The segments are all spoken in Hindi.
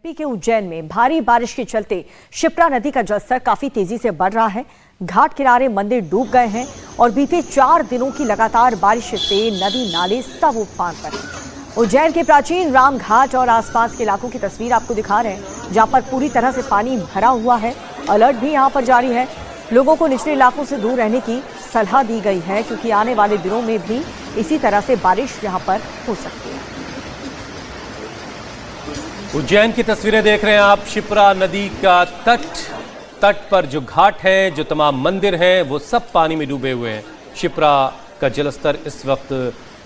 यूपी के उज्जैन में भारी बारिश के चलते शिप्रा नदी का जलस्तर काफी तेजी से बढ़ रहा है। घाट किनारे मंदिर डूब गए हैं और बीते 4 दिनों की लगातार बारिश से नदी नाले सब उफान पर हैं। उज्जैन के प्राचीन राम घाट और आसपास के इलाकों की तस्वीर आपको दिखा रहे हैं, जहां पर पूरी तरह से पानी भरा हुआ है। अलर्ट भी यहां पर जारी है। लोगों को निचले इलाकों से दूर रहने की सलाह दी गई है, क्योंकि आने वाले दिनों में भी इसी तरह से बारिश यहां पर हो सकती है। उज्जैन की तस्वीरें देख रहे हैं आप। शिप्रा नदी का तट पर जो घाट है, जो तमाम मंदिर हैं, वो सब पानी में डूबे हुए हैं। शिप्रा का जलस्तर इस वक्त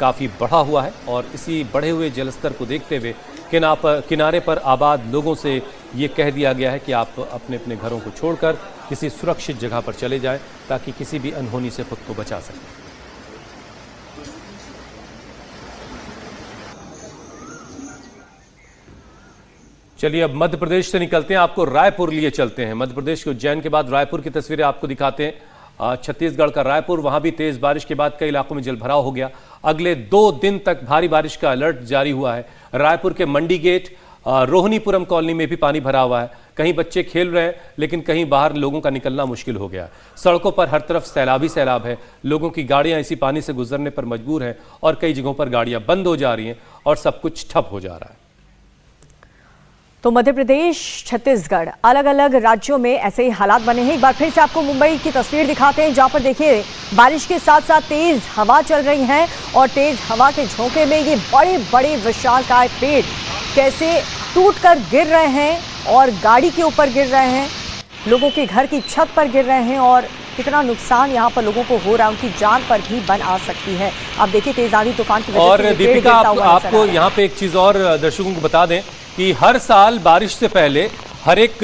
काफ़ी बढ़ा हुआ है और इसी बढ़े हुए जलस्तर को देखते हुए किनारे पर आबाद लोगों से ये कह दिया गया है कि आप अपने अपने घरों को छोड़कर किसी सुरक्षित जगह पर चले जाएं, ताकि किसी भी अनहोनी से खुद को बचा सकें। चलिए अब मध्य प्रदेश से निकलते हैं, आपको रायपुर लिए चलते हैं। मध्य प्रदेश के उज्जैन के बाद रायपुर की तस्वीरें आपको दिखाते हैं। छत्तीसगढ़ का रायपुर, वहां भी तेज बारिश के बाद कई इलाकों में जलभराव हो गया। अगले 2 दिन तक भारी बारिश का अलर्ट जारी हुआ है। रायपुर के मंडी गेट, रोहिणीपुरम कॉलोनी में भी पानी भरा हुआ है। कहीं बच्चे खेल रहे हैं, लेकिन कहीं बाहर लोगों का निकलना मुश्किल हो गया। सड़कों पर हर तरफ सैलाब ही सैलाब है। लोगों की गाड़ियां इसी पानी से गुजरने पर मजबूर हैं और कई जगहों पर गाड़ियां बंद हो जा रही हैं और सब कुछ ठप हो जा रहा है। तो मध्य प्रदेश, छत्तीसगढ़, अलग अलग राज्यों में ऐसे ही हालात बने हैं। एक बार फिर से आपको मुंबई की तस्वीर दिखाते हैं, जहां पर देखिए बारिश के साथ साथ तेज हवा चल रही है और तेज हवा के झोंके में ये बड़े बड़े विशालकाय पेड़ कैसे टूटकर गिर रहे हैं और गाड़ी के ऊपर गिर रहे हैं, लोगों के घर की छत पर गिर रहे हैं और कितना नुकसान यहाँ पर लोगों को हो रहा है, उनकी जान पर भी बन आ सकती है। आप देखिए तेज आंधी तूफान की वजह से और दीपिका, आपको यहाँ पे एक चीज और दर्शकों को बता दें कि हर साल बारिश से पहले हर एक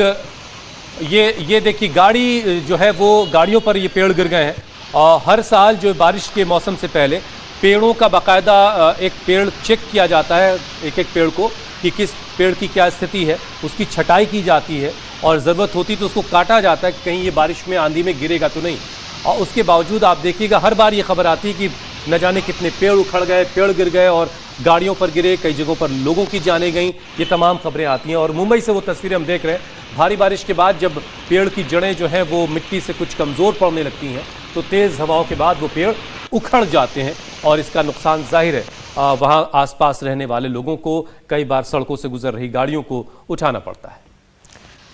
ये देखिए गाड़ी जो है वो गाड़ियों पर ये पेड़ गिर गए हैं। और हर साल जो बारिश के मौसम से पहले पेड़ों का बाकायदा एक पेड़ चेक किया जाता है, एक एक पेड़ को, कि किस पेड़ की क्या स्थिति है, उसकी छटाई की जाती है और ज़रूरत होती तो उसको काटा जाता है, कहीं ये बारिश में आंधी में गिरेगा तो नहीं। और उसके बावजूद आप देखिएगा हर बार ये खबर आती है कि न जाने कितने पेड़ उखड़ गए, पेड़ गिर गए और गाड़ियों पर गिरे, कई जगहों पर लोगों की जानें गई। ये तमाम खबरें आती हैं और मुंबई से वो तस्वीरें हम देख रहे हैं। भारी बारिश के बाद जब पेड़ की जड़ें जो हैं वो मिट्टी से कुछ कमज़ोर पड़ने लगती हैं, तो तेज़ हवाओं के बाद वो पेड़ उखड़ जाते हैं और इसका नुकसान जाहिर है वहाँ आसपास रहने वाले लोगों को, कई बार सड़कों से गुजर रही गाड़ियों को उठाना पड़ता है।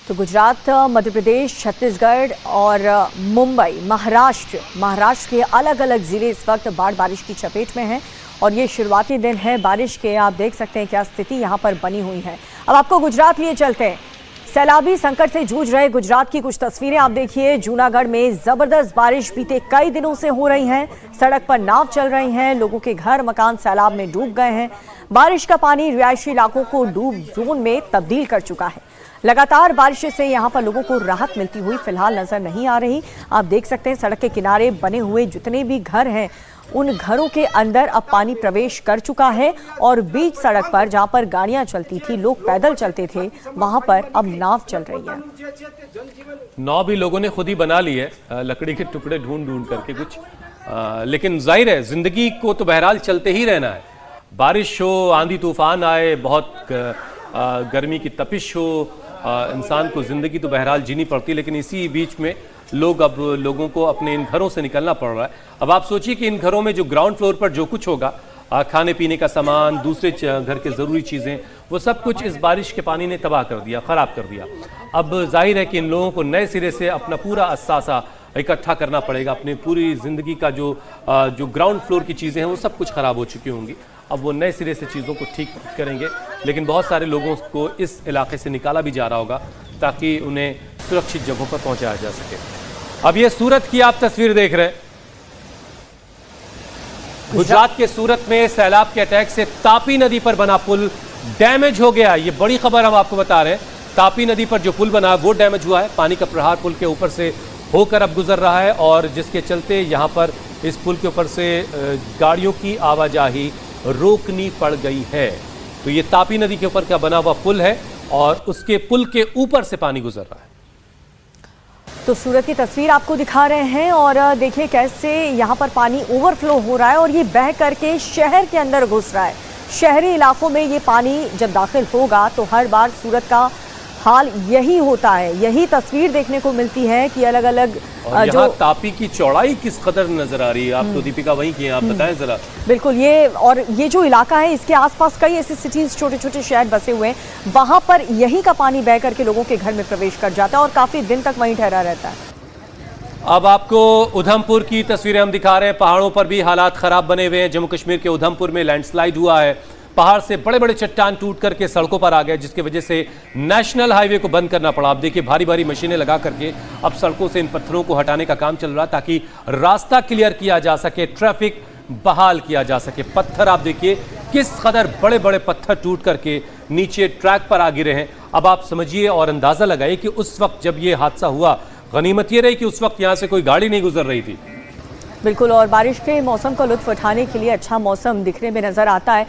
तो गुजरात, मध्य प्रदेश, छत्तीसगढ़ और मुंबई, महाराष्ट्र के अलग अलग जिले इस वक्त बाढ़ बारिश की चपेट में हैं और ये शुरुआती दिन है बारिश के। आप देख सकते हैं क्या स्थिति यहाँ पर बनी हुई है। अब आपको गुजरात लिए चलते हैं। सैलाबी संकट से जूझ रहे गुजरात की कुछ तस्वीरें आप देखिए। जूनागढ़ में जबरदस्त बारिश बीते कई दिनों से हो रही है। सड़क पर नाव चल रही हैं, लोगों के घर मकान सैलाब में डूब गए हैं। बारिश का पानी रिहायशी इलाकों को डूब जोन में तब्दील कर चुका है। लगातार बारिश से यहाँ पर लोगों को राहत मिलती हुई फिलहाल नजर नहीं आ रही। आप देख सकते हैं सड़क के किनारे बने हुए जितने भी घर हैं, उन घरों के अंदर अब पानी प्रवेश कर चुका है और बीच सड़क पर जहां पर गाड़ियां चलती थी, लोग पैदल चलते थे, वहां पर अब नाव चल रही है। नाव भी लोगों ने खुद ही बना ली है, लकड़ी के टुकड़े ढूंढ ढूंढ करके कुछ। लेकिन जाहिर है जिंदगी को तो बहरहाल चलते ही रहना है। बारिश हो, आंधी तूफान आए, बहुत गर्मी की तपिश हो, इंसान को जिंदगी तो बहरहाल जीनी पड़ती है। लेकिन इसी बीच में लोगों को अपने इन घरों से निकलना पड़ रहा है। अब आप सोचिए कि इन घरों में जो ग्राउंड फ्लोर पर जो कुछ होगा, खाने पीने का सामान, दूसरे घर के ज़रूरी चीज़ें, वो सब कुछ इस बारिश के पानी ने तबाह कर दिया, ख़राब कर दिया। अब जाहिर है कि इन लोगों को नए सिरे से अपना पूरा असासा इकट्ठा करना पड़ेगा। अपनी पूरी ज़िंदगी का जो ग्राउंड फ्लोर की चीज़ें हैं वो सब कुछ ख़राब हो चुकी होंगी। अब वो नए सिरे से चीज़ों को ठीक करेंगे, लेकिन बहुत सारे लोगों को इस इलाके से निकाला भी जा रहा होगा ताकि उन्हें सुरक्षित जगहों पर पहुंचाया जा सके। अब ये सूरत की आप तस्वीर देख रहे हैं। गुजरात के सूरत में सैलाब के अटैक से तापी नदी पर बना पुल डैमेज हो गया। ये बड़ी खबर हम आपको बता रहे हैं। तापी नदी पर जो पुल बना वो डैमेज हुआ है। पानी का प्रहार पुल के ऊपर से होकर अब गुजर रहा है और जिसके चलते यहाँ पर इस पुल के ऊपर से गाड़ियों की आवाजाही रोकनी पड़ गई है। तो ये तापी नदी के ऊपर का बना हुआ पुल है और उसके पुल के ऊपर से पानी गुजर रहा है। तो सूरत की तस्वीर आपको दिखा रहे हैं और देखिए कैसे यहाँ पर पानी ओवरफ्लो हो रहा है और ये बह करके शहर के अंदर घुस रहा है। शहरी इलाकों में ये पानी जब दाखिल होगा तो हर बार सूरत का हाल यही होता है, यही तस्वीर देखने को मिलती है कि अलग अलग यहाँ तापी की चौड़ाई किस कदर नजर आ रही है। आप तो दीपिका वहीं की हैं, आप बताएं जरा। बिल्कुल, ये जो इलाका है इसके आसपास कई ऐसे सिटीज, छोटे छोटे शहर बसे हुए हैं, वहां पर यही का पानी बह करके लोगों के घर में प्रवेश कर जाता है और काफी दिन तक वहीं ठहरा रहता है। अब आपको उधमपुर की तस्वीरें हम दिखा रहे हैं। पहाड़ों पर भी हालात खराब बने हुए हैं। जम्मू कश्मीर के उधमपुर में लैंडस्लाइड हुआ है। पहाड़ से बड़े बड़े चट्टान टूट करके सड़कों पर आ गए, जिसकी वजह से नेशनल हाईवे को बंद करना पड़ा। आप देखिए भारी भारी मशीनें लगा करके अब सड़कों से इन पत्थरों को हटाने का काम चल रहा ताकि रास्ता क्लियर किया जा सके, ट्रैफिक बहाल किया जा सके। पत्थर आप देखिए किस कदर बड़े बड़े पत्थर टूट करके नीचे ट्रैक पर आ गिरे हैं। अब आप समझिए और अंदाजा लगाइए कि उस वक्त जब ये हादसा हुआ, गनीमत ये रही कि उस वक्त यहाँ से कोई गाड़ी नहीं गुजर रही थी। बिल्कुल, और बारिश के मौसम का लुत्फ उठाने के लिए अच्छा मौसम दिखने में नजर आता है,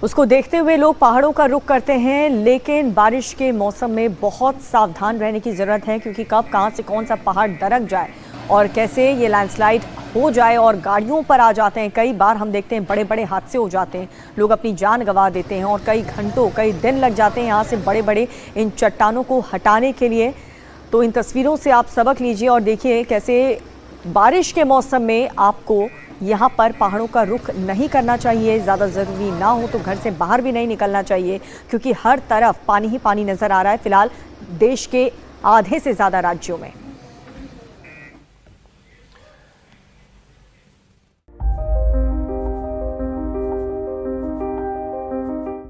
उसको देखते हुए लोग पहाड़ों का रुख करते हैं। लेकिन बारिश के मौसम में बहुत सावधान रहने की ज़रूरत है, क्योंकि कब कहाँ से कौन सा पहाड़ दरक जाए और कैसे ये लैंडस्लाइड हो जाए और गाड़ियों पर आ जाते हैं। कई बार हम देखते हैं बड़े बड़े हादसे हो जाते हैं, लोग अपनी जान गंवा देते हैं और कई घंटों कई दिन लग जाते हैं यहाँ से बड़े बड़े इन चट्टानों को हटाने के लिए। तो इन तस्वीरों से आप सबक लीजिए और देखिए कैसे बारिश के मौसम में आपको यहाँ पर पहाड़ों का रुख नहीं करना चाहिए। ज़्यादा ज़रूरी ना हो तो घर से बाहर भी नहीं निकलना चाहिए, क्योंकि हर तरफ पानी ही पानी नज़र आ रहा है फिलहाल देश के आधे से ज़्यादा राज्यों में।